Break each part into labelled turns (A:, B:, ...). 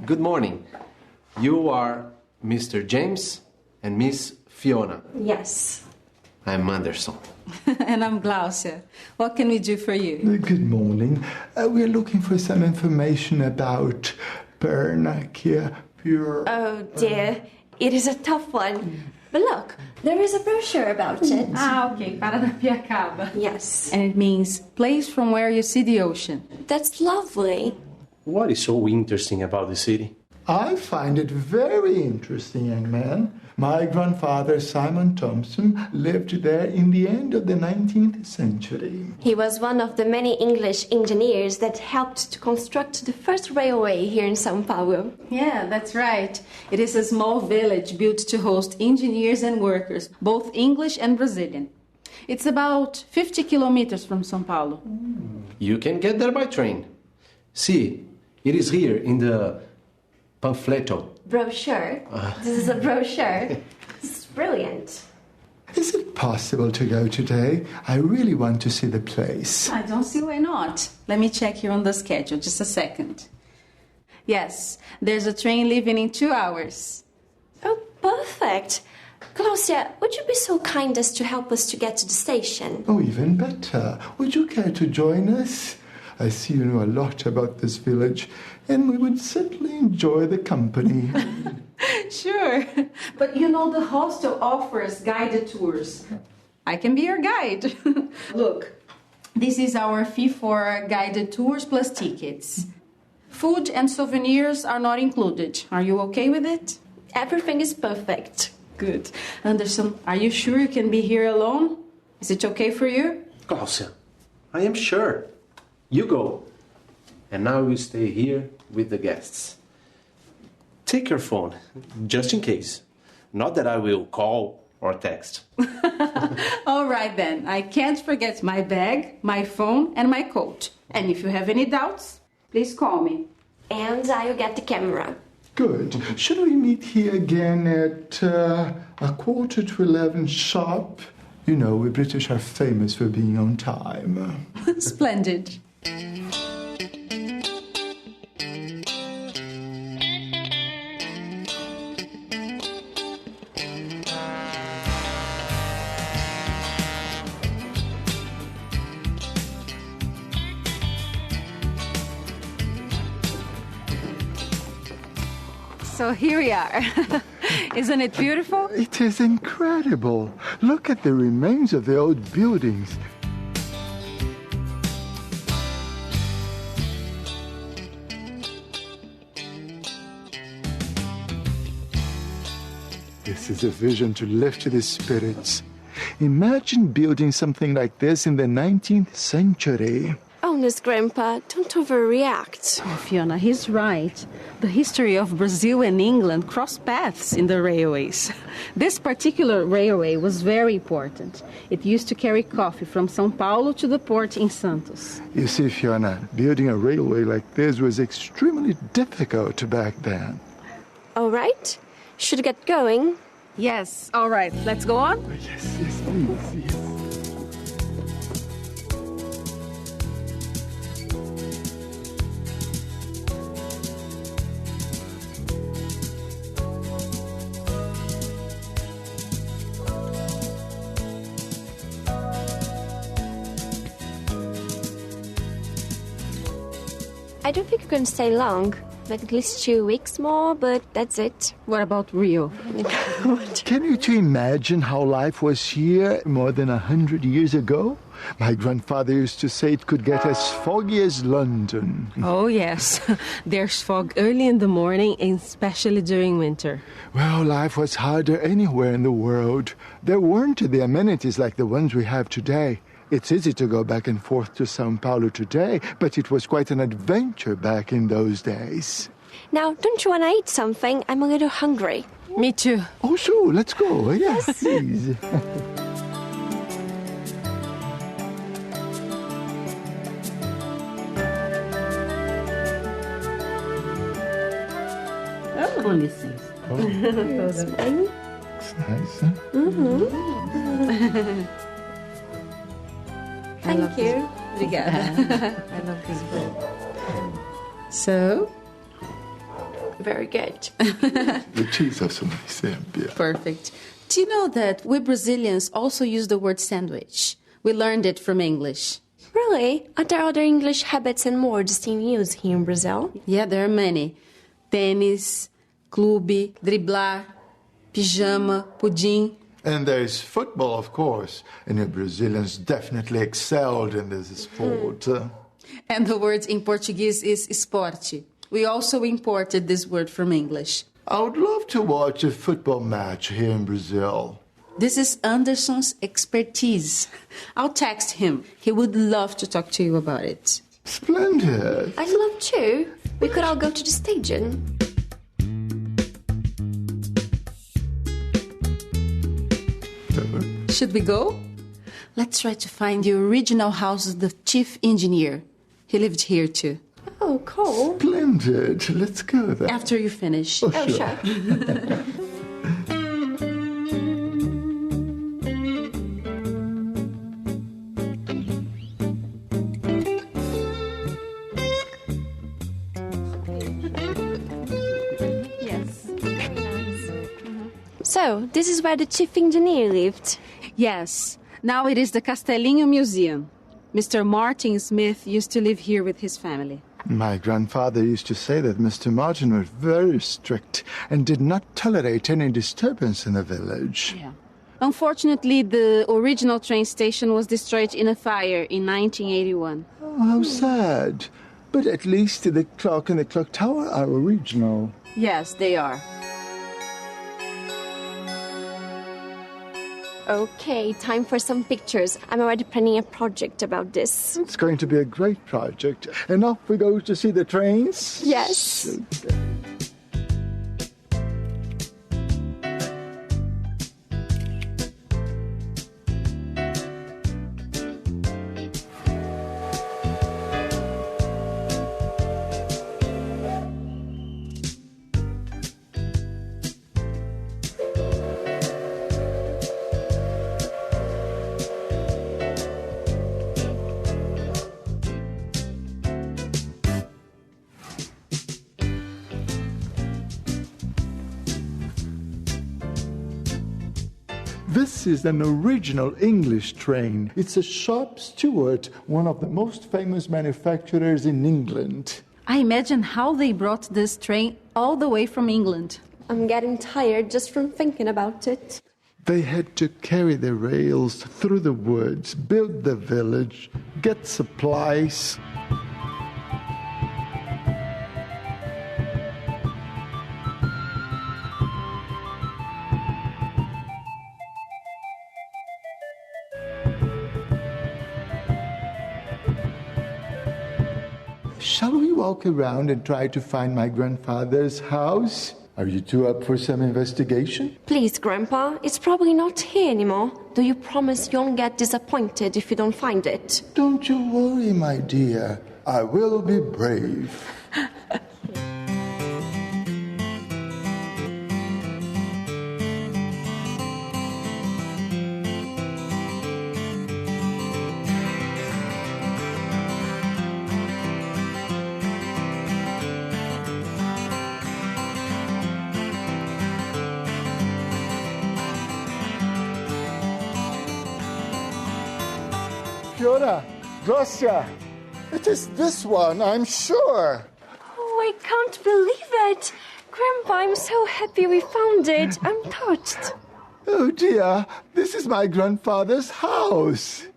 A: Good morning. You are Mr. James and Miss Fiona.
B: Yes.
A: I'm Anderson.
C: And I'm Glaucia. What can we do for you?
D: Good morning. We're looking for some information about Pure.
B: Oh dear, it is a tough one. But look, there is a brochure about it.
C: Okay. Paranapiacaba.
B: Yes.
C: And it means place from where you see the ocean.
B: That's lovely.
A: What is so interesting about the city?
D: I find it very interesting, young man. My grandfather, Simon Thompson, lived there in the end of the 19th century.
B: He was one of the many English engineers that helped to construct the first railway here in São Paulo.
C: Yeah, that's right. It is a small village built to host engineers and workers, both English and Brazilian. It's about 50 kilometers from São Paulo.
A: You can get there by train. See, it is here in the pamphleto.
B: Brochure? This is a brochure. This is brilliant.
D: Is it possible to go today? I really want to see the place.
C: I don't see why not. Let me check here on the schedule, just a second. Yes, there's a train leaving in 2 hours.
B: Oh, perfect. Glaucia, would you be so kind as to help us to get to the station?
D: Oh, even better. Would you care to join us? I see you know a lot about this village, and we would certainly enjoy the company.
C: Sure, but you know the hostel offers guided tours. I can be your guide. Look, this is our fee for guided tours plus tickets. Food and souvenirs are not included. Are you okay with it?
B: Everything is perfect.
C: Good. Anderson, are you sure you can be here alone? Is it okay for you?
A: Glaucia, I am sure. You go. And now we stay here with the guests. Take your phone, just in case. Not that I will call or text.
C: All right then. I can't forget my bag, my phone, and my coat. And if you have any doubts, please call me.
B: And I'll get the camera.
D: Good. Should we meet here again at 11:15 sharp? You know, we British are famous for being on time.
C: Splendid. So here we are. Isn't it beautiful?
D: It is incredible. Look at the remains of the old buildings. This is a vision to lift the spirits. Imagine building something like this in the 19th century.
B: Honest, Grandpa, don't overreact.
C: Oh, Fiona, he's right. The history of Brazil and England crossed paths in the railways. This particular railway was very important. It used to carry coffee from São Paulo to the port in Santos.
D: You see, Fiona, building a railway like this was extremely difficult back then.
B: All right. Should get going.
C: Yes, all right. Let's go on?
D: Yes, please. Yes.
B: I don't think you can stay long. Like at least 2 weeks more, but that's it.
C: What about Rio?
D: Can you imagine how life was here more than 100 years ago? My grandfather used to say it could get as foggy as London.
E: Oh, yes. There's fog early in the morning, and especially during winter.
D: Well, life was harder anywhere in the world. There weren't the amenities like the ones we have today. It's easy to go back and forth to São Paulo today, but it was quite an adventure back in those days.
B: Now, don't you want to eat something? I'm a little hungry.
E: Me too.
D: Oh, sure, let's go. Yes, please.
C: Com licença.
D: It's nice, huh?
B: Thank you.
C: Obrigada.
E: I love this book.
C: So,
B: very good.
D: The cheese also nice, yeah.
C: Perfect. Do you know that we Brazilians also use the word sandwich? We learned it from English.
B: Really? Are there other English habits and words in use here in Brazil?
C: Yeah, there are many. Tênis, clube, driblar, pijama, pudim.
D: And there's football, of course. And the Brazilians definitely excelled in this sport.
C: And the word in Portuguese is esporte. We also imported this word from English.
D: I would love to watch a football match here in Brazil.
C: This is Anderson's expertise. I'll text him. He would love to talk to you about it.
D: Splendid.
B: I'd love to. We could all go to the stadium.
C: Should we go? Let's try to find the original house of the chief engineer. He lived here too.
B: Oh, cool.
D: Splendid. Let's go then.
C: After you finish.
B: Oh, sure. So, this is where the chief engineer lived.
E: Yes. Now it is the Castelinho Museum. Mr. Martin Smith used to live here with his family.
D: My grandfather used to say that Mr. Martin was very strict and did not tolerate any disturbance in the village.
E: Yeah. Unfortunately, the original train station was destroyed in a fire in 1981.
D: Oh, how sad. But at least the clock and the clock tower are original.
E: Yes, they are.
B: Okay, time for some pictures. I'm already planning a project about this.
D: It's going to be a great project. And off we go to see the trains?
B: Yes.
D: This is an original English train. It's a Sharp Stewart, one of the most famous manufacturers in England.
C: I imagine how they brought this train all the way from England.
B: I'm getting tired just from thinking about it.
D: They had to carry the rails through the woods, build the village, get supplies. Shall we walk around and try to find my grandfather's house? Are you two up for some investigation?
B: Please, Grandpa, it's probably not here anymore. Do you promise you won't get disappointed if you don't find it?
D: Don't you worry, my dear. I will be brave. Fiora, Glosia, it is this one, I'm sure.
B: Oh, I can't believe it. Grandpa, I'm so happy we found it. I'm touched.
D: Oh dear, this is my grandfather's house.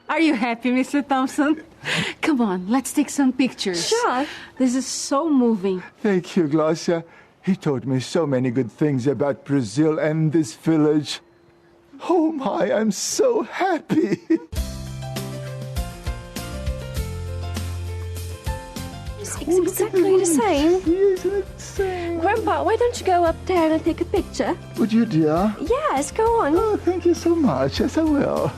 E: Are you happy, Mr. Thompson? Come on, let's take some pictures.
B: Sure.
E: This is so moving.
D: Thank you, Glosia. He told me so many good things about Brazil and this village. Oh my, I'm so happy.
B: It's exactly the same.
D: Yes, it's the same.
B: Grandpa, why don't you go up there and take a picture?
D: Would you, dear?
B: Yes, go on.
D: Oh, thank you so much. Yes, I will.